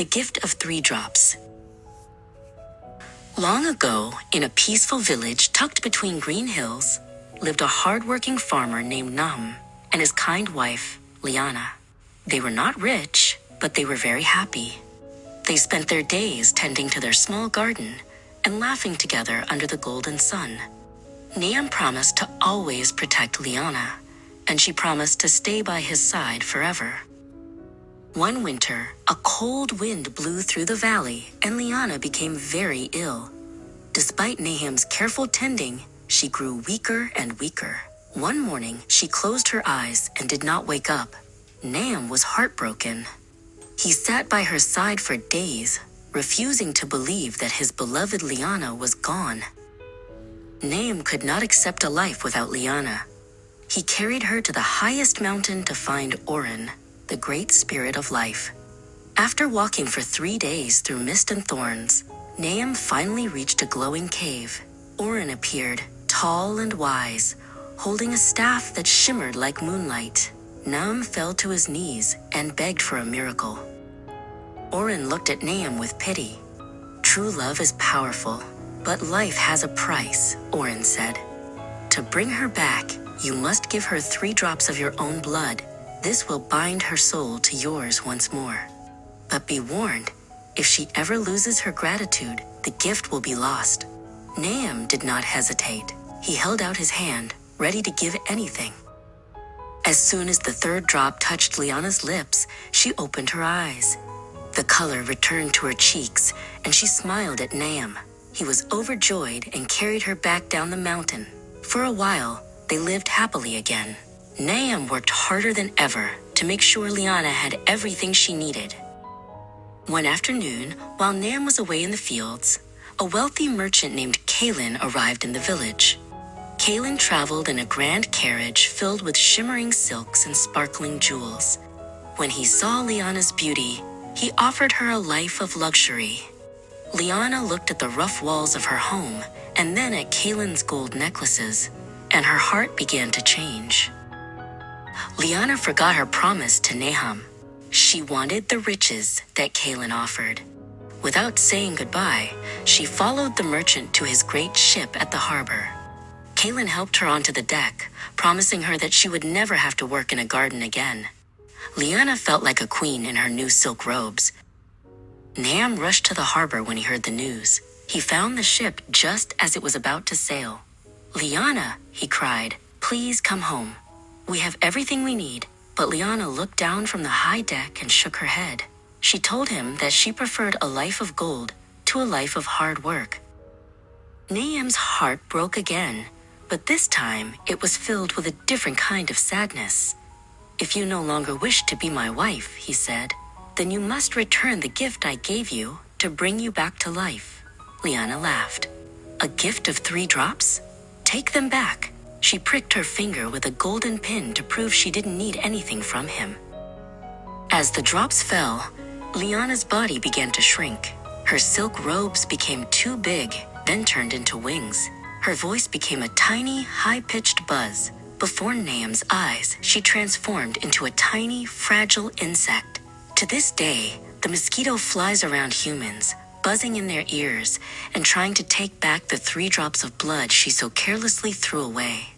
The Gift of 3 Drops. Long ago, in a peaceful village tucked between green hills, lived a hard-working farmer named Nam and his kind wife, Liana. They were not rich, but they were very happy. They spent their days tending to their small garden and laughing together under the golden sun. Nam promised to always protect Liana, and she promised to stay by his side forever. One winter, a cold wind blew through the valley and Liana became very ill. Despite Nahum's careful tending, she grew weaker and weaker. One morning, she closed her eyes and did not wake up. Nahum was heartbroken. He sat by her side for days, refusing to believe that his beloved Liana was gone. Nahum could not accept a life without Liana. He carried her to the highest mountain to find Oren, the great spirit of life. After walking for 3 days through mist and thorns, Nahum finally reached a glowing cave. Oren appeared, tall and wise, holding a staff that shimmered like moonlight. Nahum fell to his knees and begged for a miracle. Oren looked at Nahum with pity. "True love is powerful, but life has a price," Oren said. "To bring her back, you must give her 3 drops of your own blood. This will bind her soul to yours once more. But be warned, if she ever loses her gratitude, the gift will be lost." Nahum did not hesitate. He held out his hand, ready to give anything. As soon as the 3rd drop touched Liana's lips, she opened her eyes. The color returned to her cheeks, and she smiled at Nahum. He was overjoyed and carried her back down the mountain. For a while, they lived happily again. Nahum worked harder than ever to make sure Liana had everything she needed. One afternoon, while Nahum was away in the fields, a wealthy merchant named Kalin arrived in the village. Kalin traveled in a grand carriage filled with shimmering silks and sparkling jewels. When he saw Liana's beauty, he offered her a life of luxury. Liana looked at the rough walls of her home and then at Kalin's gold necklaces, and her heart began to change. Liana forgot her promise to Nahum. She wanted the riches that Kalin offered. Without saying goodbye, she followed the merchant to his great ship at the harbor. Kalin helped her onto the deck, promising her that she would never have to work in a garden again. Liana felt like a queen in her new silk robes. Nahum rushed to the harbor when he heard the news. He found the ship just as it was about to sail. "Liana," he cried, "please come home. We have everything we need." But Liana looked down from the high deck and shook her head. She told him that she preferred a life of gold to a life of hard work. Nahum's heart broke again, but this time it was filled with a different kind of sadness. "If you no longer wish to be my wife," he said, "then you must return the gift I gave you to bring you back to life." Liana laughed. "A gift of 3 drops? Take them back." She pricked her finger with a golden pin to prove she didn't need anything from him. As the drops fell, Liana's body began to shrink. Her silk robes became too big, then turned into wings. Her voice became a tiny, high-pitched buzz. Before Nahum's eyes, she transformed into a tiny, fragile insect. To this day, the mosquito flies around humans, buzzing in their ears and trying to take back the 3 drops of blood she so carelessly threw away.